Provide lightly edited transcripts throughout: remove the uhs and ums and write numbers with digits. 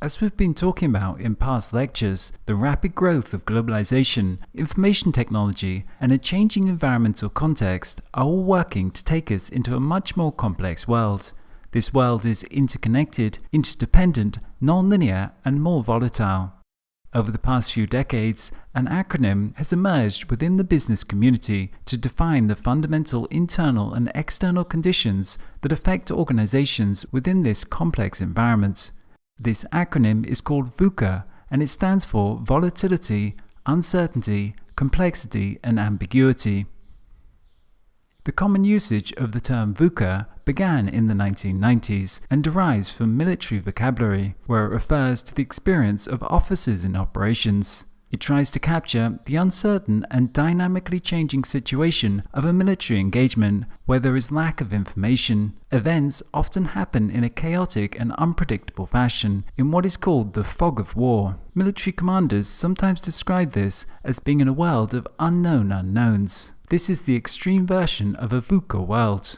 As we've been talking about in past lectures, the rapid growth of globalization, information technology, and a changing environmental context are all working to take us into a much more complex world. This world is interconnected, interdependent, non-linear, and more volatile. Over the past few decades, an acronym has emerged within the business community to define the fundamental internal and external conditions that affect organizations within this complex environment. This acronym is called VUCA, and it stands for Volatility, Uncertainty, Complexity, and Ambiguity. The common usage of the term VUCA began in the 1990s and derives from military vocabulary, where it refers to the experience of officers in operations. It tries to capture the uncertain and dynamically changing situation of a military engagement where there is lack of information. Events often happen in a chaotic and unpredictable fashion in what is called the fog of war. Military commanders sometimes describe this as being in a world of unknown unknowns. This is the extreme version of a VUCA world.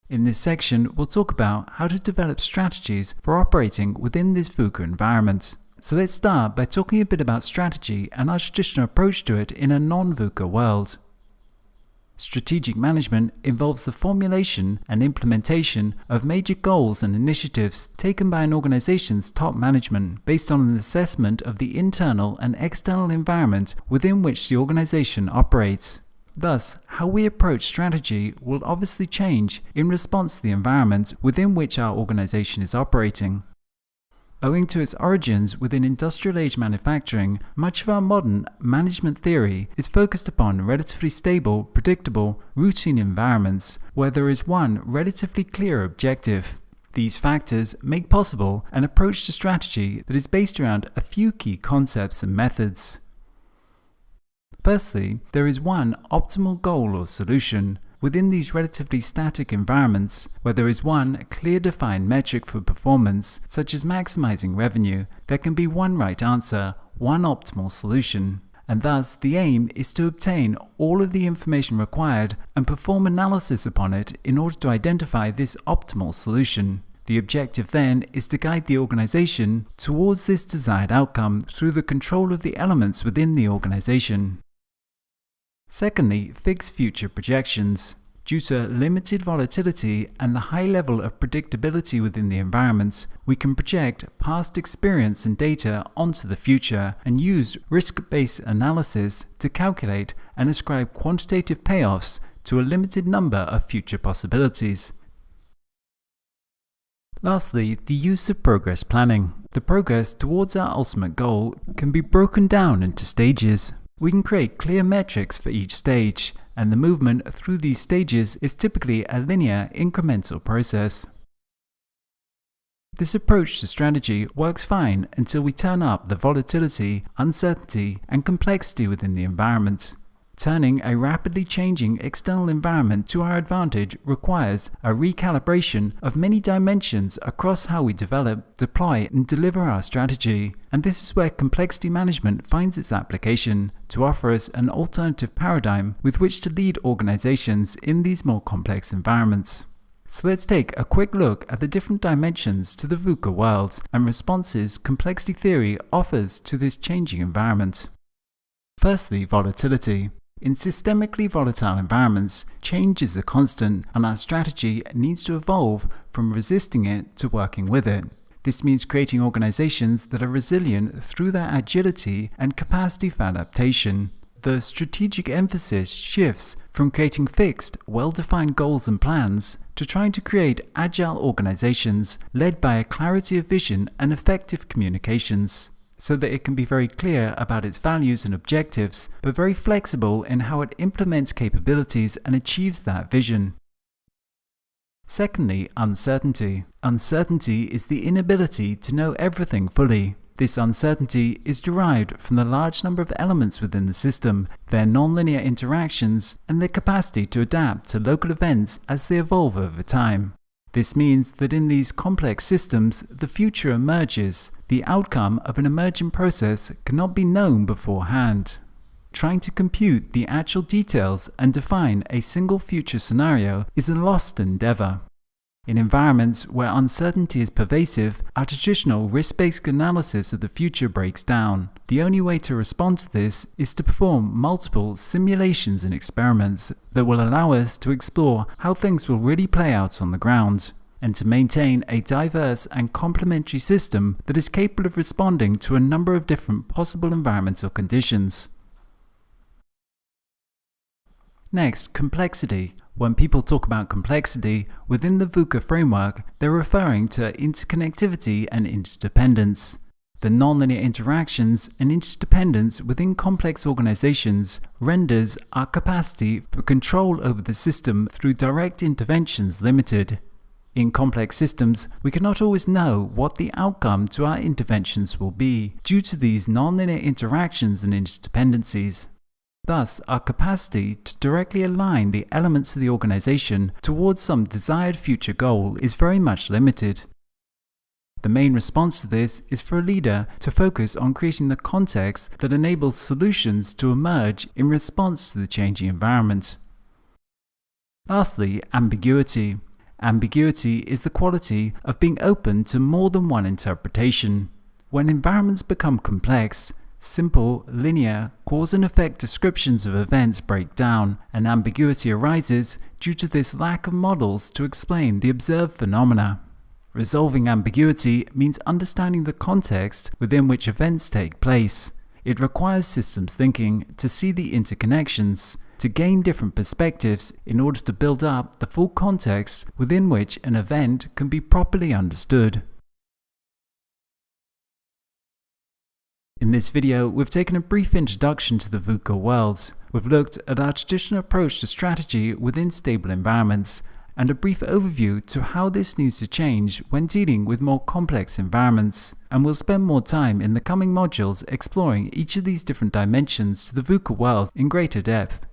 In this section, we'll talk about how to develop strategies for operating within this VUCA environment. So let's start by talking a bit about strategy and our traditional approach to it in a non-VUCA world. Strategic management involves the formulation and implementation of major goals and initiatives taken by an organization's top management based on an assessment of the internal and external environment within which the organization operates. Thus, how we approach strategy will obviously change in response to the environment within which our organization is operating. Owing to its origins within industrial age manufacturing, much of our modern management theory is focused upon relatively stable, predictable, routine environments where there is one relatively clear objective. These factors make possible an approach to strategy that is based around a few key concepts and methods. Firstly, there is one optimal goal or solution. Within these relatively static environments, where there is one clear defined metric for performance, such as maximizing revenue, there can be one right answer, one optimal solution. And thus, the aim is to obtain all of the information required and perform analysis upon it in order to identify this optimal solution. The objective then is to guide the organization towards this desired outcome through the control of the elements within the organization. Secondly, fixed future projections. Due to limited volatility and the high level of predictability within the environment, we can project past experience and data onto the future and use risk-based analysis to calculate and ascribe quantitative payoffs to a limited number of future possibilities. Lastly, the use of progress planning. The progress towards our ultimate goal can be broken down into stages. We can create clear metrics for each stage, and the movement through these stages is typically a linear, incremental process. This approach to strategy works fine until we turn up the volatility, uncertainty, and complexity within the environment. Turning a rapidly changing external environment to our advantage requires a recalibration of many dimensions across how we develop, deploy, and deliver our strategy. And this is where complexity management finds its application to offer us an alternative paradigm with which to lead organizations in these more complex environments. So let's take a quick look at the different dimensions to the VUCA world and responses complexity theory offers to this changing environment. Firstly, volatility. In systemically volatile environments, change is a constant, and our strategy needs to evolve from resisting it to working with it. This means creating organizations that are resilient through their agility and capacity for adaptation. The strategic emphasis shifts from creating fixed, well-defined goals and plans to trying to create agile organizations led by a clarity of vision and effective communications, so that it can be very clear about its values and objectives, but very flexible in how it implements capabilities and achieves that vision. Secondly, uncertainty. Uncertainty is the inability to know everything fully. This uncertainty is derived from the large number of elements within the system, their nonlinear interactions, and their capacity to adapt to local events as they evolve over time. This means that in these complex systems, the future emerges. The outcome of an emergent process cannot be known beforehand. Trying to compute the actual details and define a single future scenario is a lost endeavor. In environments where uncertainty is pervasive, our traditional risk-based analysis of the future breaks down. The only way to respond to this is to perform multiple simulations and experiments that will allow us to explore how things will really play out on the ground, and to maintain a diverse and complementary system that is capable of responding to a number of different possible environmental conditions. Next, complexity. When people talk about complexity within the VUCA framework, they're referring to interconnectivity and interdependence. The nonlinear interactions and interdependence within complex organizations renders our capacity for control over the system through direct interventions limited. In complex systems, we cannot always know what the outcome to our interventions will be due to these nonlinear interactions and interdependencies. Thus, our capacity to directly align the elements of the organization towards some desired future goal is very much limited. The main response to this is for a leader to focus on creating the context that enables solutions to emerge in response to the changing environment. Lastly, ambiguity. Ambiguity is the quality of being open to more than one interpretation. When environments become complex, simple, linear, cause and effect descriptions of events break down, and ambiguity arises due to this lack of models to explain the observed phenomena. Resolving ambiguity means understanding the context within which events take place. It requires systems thinking to see the interconnections, to gain different perspectives in order to build up the full context within which an event can be properly understood. In this video, we've taken a brief introduction to the VUCA world. We've looked at our traditional approach to strategy within stable environments, and a brief overview to how this needs to change when dealing with more complex environments. And we'll spend more time in the coming modules exploring each of these different dimensions to the VUCA world in greater depth.